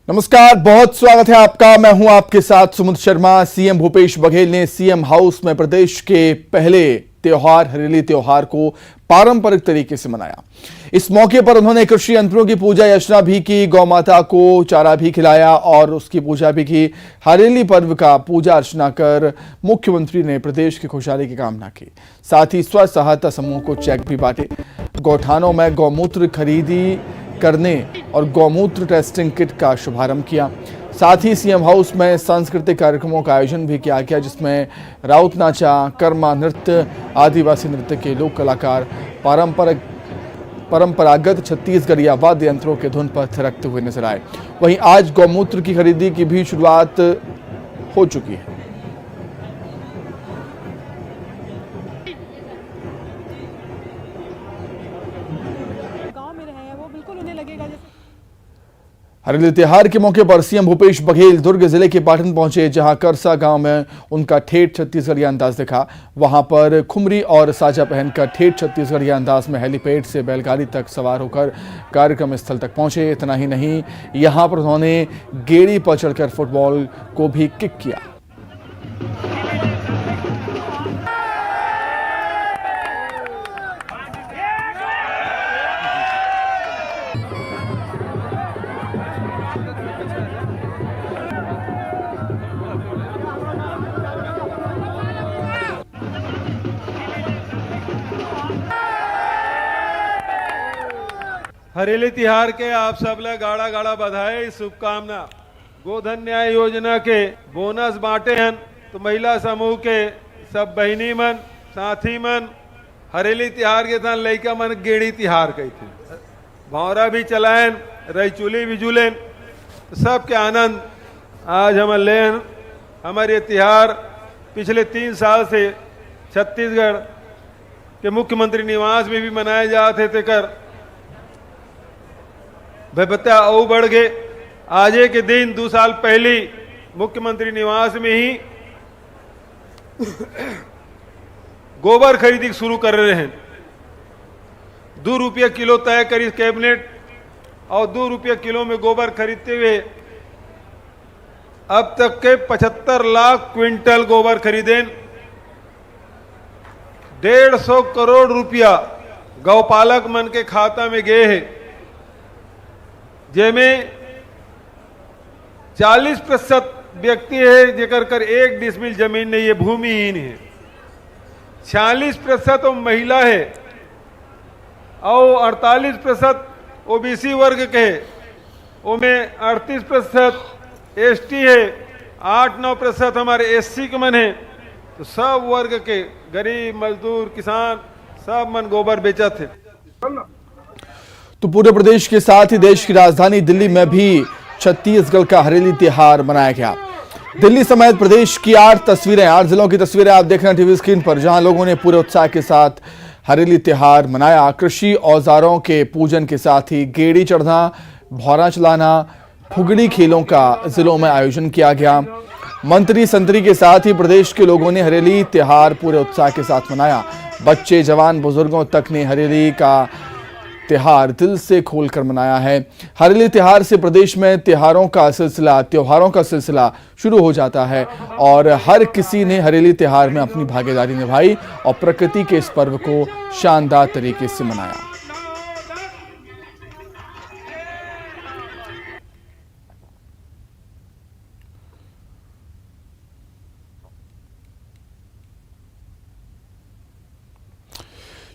नमस्कार, बहुत स्वागत है आपका। मैं हूं आपके साथ सुमित शर्मा। सीएम भूपेश बघेल ने सीएम हाउस में प्रदेश के पहले त्योहार हरेली त्योहार को पारंपरिक तरीके से मनाया। इस मौके पर उन्होंने कृषि यंत्रों की पूजा अर्चना भी की, गौ माता को चारा भी खिलाया और उसकी पूजा भी की। हरेली पर्व का पूजा अर्चना कर मुख्यमंत्री ने प्रदेश की खुशहाली की कामना की। साथ ही स्व सहायता समूह को चेक भी बांटे। गौठानों में गौमूत्र खरीदी करने और गौमूत्र टेस्टिंग किट का शुभारंभ किया। साथ ही सीएम हाउस में सांस्कृतिक कार्यक्रमों का आयोजन भी किया गया, जिसमें राउत नाचा, कर्मा नृत्य, आदिवासी नृत्य के लोक कलाकार परंपरागत छत्तीसगढ़िया वाद्य यंत्रों के धुन पर थिरकते हुए नजर आए। वहीं आज गौमूत्र की खरीदी की भी शुरुआत हो चुकी है। हरेली त्योहार के मौके पर सीएम भूपेश बघेल दुर्ग जिले के पाटन पहुंचे, जहां करसा गांव में उनका ठेठ छत्तीसगढ़िया अंदाज दिखा। वहां पर खुमरी और साजा पहनकर ठेठ छत्तीसगढ़िया अंदाज में हेलीपैड से बैलगाड़ी तक सवार होकर कार्यक्रम स्थल तक पहुंचे। इतना ही नहीं, यहां पर उन्होंने गेड़ी पर चढ़कर फुटबॉल को भी किक किया। हरेली तिहार के आप सब ले गाड़ा गाड़ा बधाई, शुभकामना। गोधन न्याय योजना के बोनस बांटे हैं तो महिला समूह के सब बहिनी मन, साथी मन हरेली तिहार के थान लइका मन गेड़ी तिहार कही थे। भौरा भी चलाएन, रईचुली भी जुलेन, तो सबके आनंद आज हम लेन। हमारे ये तिहार पिछले 3 साल से छत्तीसगढ़ के मुख्यमंत्री निवास में भी मनाए जाते थे कर भयबत्ता और बढ़ गए। आजे के दिन 2 साल पहले मुख्यमंत्री निवास में ही गोबर खरीदी शुरू कर रहे हैं। 2 रुपये किलो तय करी कैबिनेट और 2 रुपये किलो में गोबर खरीदते हुए अब तक के 75 लाख क्विंटल गोबर खरीदे। 150 करोड़ रुपया गौपालक मन के खाता में गए हैं, जेमें 40% व्यक्ति है जेकर कर 1 डिसमिल जमीन नहीं है, भूमिहीन है। 46% तो महिला है और 48% ओबीसी वर्ग के है। उनमें 38% एसटी है, 8-9% हमारे एससी के मन है। तो सब वर्ग के गरीब, मजदूर, किसान सब मन गोबर बेचा थे। तो पूरे प्रदेश के साथ ही देश की राजधानी दिल्ली में भी छत्तीसगढ़ का हरेली त्योहार मनाया गया। दिल्ली समेत प्रदेश की 8 जिलों की तस्वीरें आप देख रहे हैं टीवी स्क्रीन पर, जहां लोगों ने पूरे उत्साह के साथ हरेली त्योहार मनाया। कृषि औजारों के पूजन के साथ ही गेड़ी चढ़ना, भौरा चलाना, फुगड़ी खेलों का जिलों में आयोजन किया गया। मंत्री संतरी के साथ ही प्रदेश के लोगों ने हरेली त्योहार पूरे उत्साह के साथ मनाया। बच्चे, जवान, बुजुर्गों तक ने हरेली का त्योहार दिल से खोलकर मनाया है। हरेली त्योहार से प्रदेश में त्योहारों का सिलसिला शुरू हो जाता है और हर किसी ने हरेली त्योहार में अपनी भागीदारी निभाई और प्रकृति के इस पर्व को शानदार तरीके से मनाया।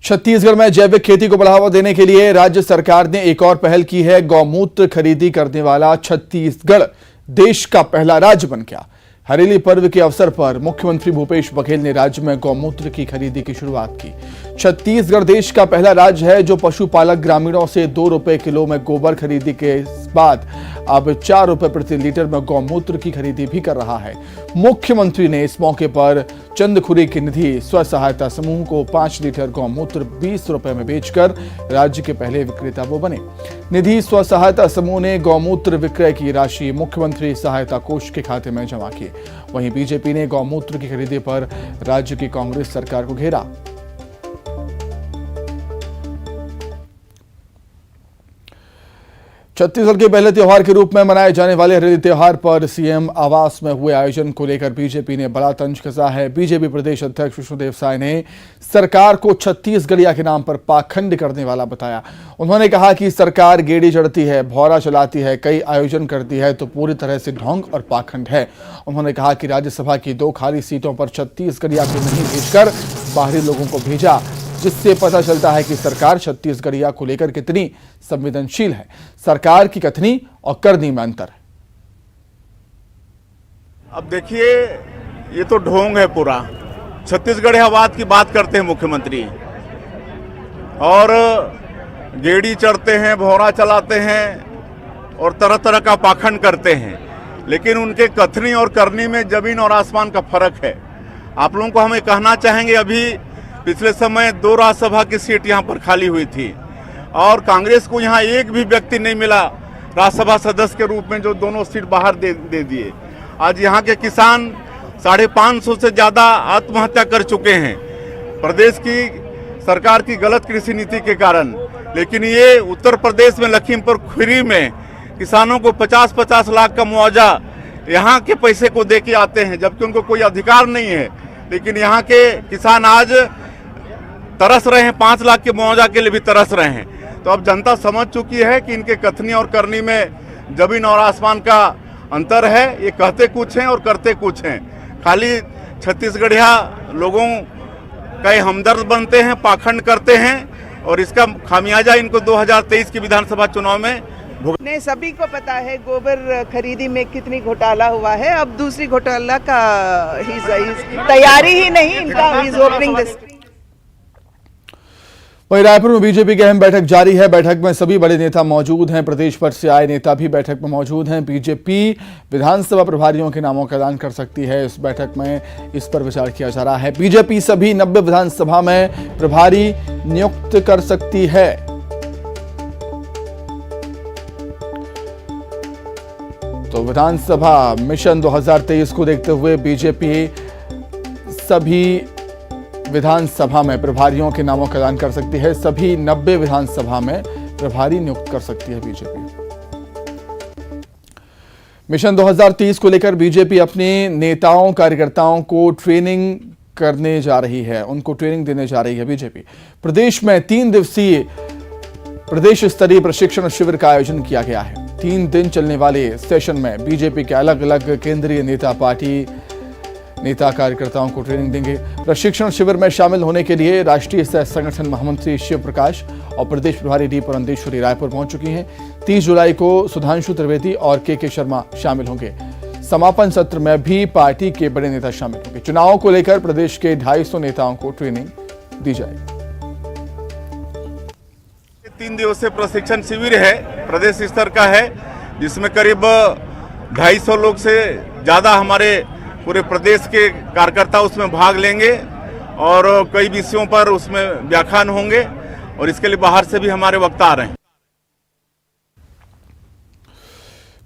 छत्तीसगढ़ में जैविक खेती को बढ़ावा देने के लिए राज्य सरकार ने एक और पहल की है। गौमूत्र खरीदी करने वाला छत्तीसगढ़ देश का पहला राज्य बन गया। हरेली पर्व के अवसर पर मुख्यमंत्री भूपेश बघेल ने राज्य में गौमूत्र की खरीदी की शुरुआत की। छत्तीसगढ़ देश का पहला राज्य है जो पशुपालक ग्रामीणों से 2 रुपए किलो में गोबर खरीदी के बाद अब 4 रुपए प्रति लीटर में गौमूत्र की खरीदी भी कर रहा है। मुख्यमंत्री ने इस मौके पर चंदखुरी की निधि स्व सहायता समूह को 5 लीटर गौमूत्र 20 रुपए में बेचकर राज्य के पहले विक्रेता वो बने। निधि स्व सहायता समूह ने गौमूत्र विक्रय की राशि मुख्यमंत्री सहायता कोष के खाते में जमा की। वहीं बीजेपी ने गौमूत्र की खरीदी पर राज्य की कांग्रेस सरकार को घेरा। छत्तीसगढ़ के पहले त्योहार के रूप में मनाए जाने वाले हरेली त्योहार पर सीएम आवास में हुए आयोजन को लेकर बीजेपी ने बड़ा तंज कसा है। बीजेपी प्रदेश अध्यक्ष विष्णुदेव साय ने सरकार को छत्तीसगढ़िया के नाम पर पाखंड करने वाला बताया। उन्होंने कहा कि सरकार गेड़ी चढ़ती है, भौरा चलाती है, कई आयोजन करती है तो पूरी तरह से ढोंग और पाखंड है। उन्होंने कहा कि राज्यसभा की 2 खाली सीटों पर छत्तीसगढ़िया को नहीं भेजकर बाहरी लोगों को भेजा, जिससे पता चलता है कि सरकार छत्तीसगढ़िया को लेकर कितनी संवेदनशील है। सरकार की कथनी और करनी में अंतर है। अब देखिए, ये तो ढोंग है पूरा। छत्तीसगढ़ियावाद की बात करते हैं मुख्यमंत्री और गेड़ी चढ़ते हैं, भौरा चलाते हैं और तरह तरह का पाखंड करते हैं, लेकिन उनके कथनी और करनी में जमीन और आसमान का फर्क है। आप लोगों को हमें कहना चाहेंगे, अभी पिछले समय 2 राज्यसभा की सीट यहाँ पर खाली हुई थी और कांग्रेस को यहाँ एक भी व्यक्ति नहीं मिला राज्यसभा सदस्य के रूप में जो दोनों सीट बाहर दे दिए। आज यहाँ के किसान 550 से ज़्यादा आत्महत्या कर चुके हैं प्रदेश की सरकार की गलत कृषि नीति के कारण। लेकिन ये उत्तर प्रदेश में लखीमपुर खीरी में किसानों को 50-50 लाख का मुआवजा यहाँ के पैसे को दे के आते हैं, जबकि उनको कोई अधिकार नहीं है। लेकिन यहाँ के किसान आज तरस रहे हैं, 5 लाख के मुआवजा के लिए भी तरस रहे हैं। तो अब जनता समझ चुकी है कि इनके कथनी और करनी में जमीन और आसमान का अंतर है। ये कहते कुछ हैं और करते कुछ हैं। खाली छत्तीसगढ़िया लोगों का हमदर्द बनते हैं, पाखंड करते हैं और इसका खामियाजा इनको 2023 की विधानसभा चुनाव में नहीं, सभी को पता है गोबर खरीदी में कितनी घोटाला हुआ है। अब दूसरी घोटाला का तैयारी ही नहीं इनका। He is opening this. वहीं रायपुर में बीजेपी की अहम बैठक जारी है। बैठक में सभी बड़े नेता मौजूद हैं। प्रदेश भर से आए नेता भी बैठक में मौजूद हैं। बीजेपी विधानसभा प्रभारियों के नामों का ऐलान कर सकती है। इस बैठक में इस पर विचार किया जा रहा है। बीजेपी सभी 90 विधानसभा में प्रभारी नियुक्त कर सकती है। तो विधानसभा मिशन 2023 को देखते हुए बीजेपी सभी विधानसभा में प्रभारियों के नामों का ऐलान कर सकती है। सभी 90 विधानसभा में प्रभारी नियुक्त कर सकती है बीजेपी। मिशन 2030 को लेकर बीजेपी अपने नेताओं कार्यकर्ताओं को ट्रेनिंग करने जा रही है, उनको ट्रेनिंग देने जा रही है बीजेपी। प्रदेश में 3 दिवसीय प्रदेश स्तरीय प्रशिक्षण शिविर का आयोजन किया गया है। 3 दिन चलने वाले सेशन में बीजेपी के अलग अलग केंद्रीय नेता पार्टी नेता कार्यकर्ताओं को ट्रेनिंग देंगे। प्रशिक्षण शिविर में शामिल होने के लिए राष्ट्रीय सह संगठन महामंत्री शिव प्रकाश और प्रदेश प्रभारी डी पुरंदेश्वरी रायपुर पहुंच चुकी हैं। 30 जुलाई को सुधांशु त्रिवेदी और के शर्मा शामिल होंगे। समापन सत्र में भी पार्टी के बड़े नेता शामिल होंगे। चुनावों को लेकर प्रदेश के 250 नेताओं को ट्रेनिंग दी जाएगी। 3 दिवसीय प्रशिक्षण शिविर है, प्रदेश स्तर का है, जिसमें करीब 250 लोग से ज़्यादा हमारे पूरे प्रदेश के कार्यकर्ता उसमें भाग लेंगे और कई विषयों पर उसमें व्याख्यान होंगे और इसके लिए बाहर से भी हमारे वक्ता आ रहे हैं।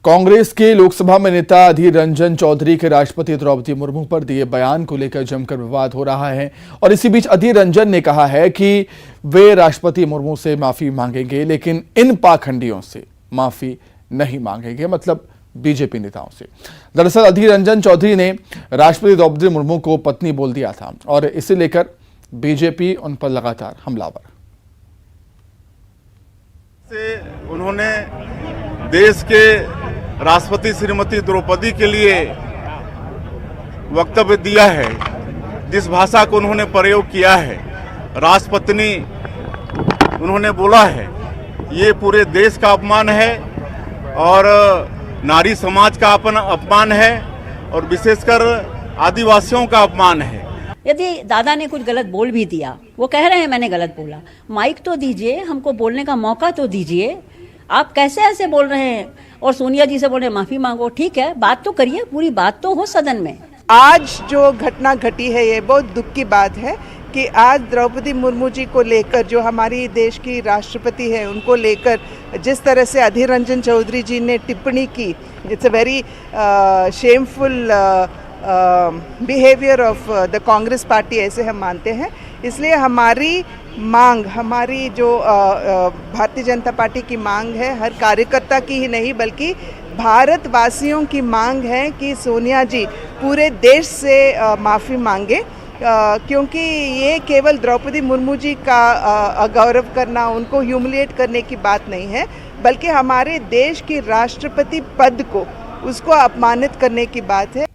कांग्रेस के लोकसभा में नेता अधीर रंजन चौधरी के राष्ट्रपति द्रौपदी मुर्मू पर दिए बयान को लेकर जमकर विवाद हो रहा है और इसी बीच अधीर रंजन ने कहा है कि वे राष्ट्रपति मुर्मू से माफी मांगेंगे, लेकिन इन पाखंडियों से माफी नहीं मांगेंगे, मतलब बीजेपी नेताओं से। दरअसल अधीर रंजन चौधरी ने राष्ट्रपति द्रौपदी मुर्मू को पत्नी बोल दिया था और इसे लेकर बीजेपी उन पर लगातार हमलावर। उन्होंने देश के राष्ट्रपति श्रीमती द्रौपदी के लिए वक्तव्य दिया है। जिस भाषा को उन्होंने प्रयोग किया है, राष्ट्रपत्नी उन्होंने बोला है, ये पूरे देश का अपमान है और नारी समाज का अपमान है और विशेषकर आदिवासियों का अपमान है। यदि दादा ने कुछ गलत बोल भी दिया, वो कह रहे हैं मैंने गलत बोला, माइक तो दीजिए, हमको बोलने का मौका तो दीजिए। आप कैसे ऐसे बोल रहे हैं और सोनिया जी से बोल रहे हैं माफी मांगो? ठीक है, बात तो करिए, पूरी बात तो हो सदन में। आज जो घटना घटी है ये बहुत दुख की बात है कि आज द्रौपदी मुर्मू जी को लेकर, जो हमारी देश की राष्ट्रपति है, उनको लेकर जिस तरह से अधीर रंजन चौधरी जी ने टिप्पणी की, it's a very shameful behaviour of the Congress party, ऐसे हम मानते हैं। इसलिए हमारी मांग, हमारी जो भारतीय जनता पार्टी की मांग है, हर कार्यकर्ता की ही नहीं बल्कि भारतवासियों की मांग है कि सोनिया जी पूरे देश से माफ़ी मांगे, क्योंकि ये केवल द्रौपदी मुर्मू जी का अगौरव करना, उनको ह्यूमिलिएट करने की बात नहीं है, बल्कि हमारे देश की राष्ट्रपति पद को उसको अपमानित करने की बात है।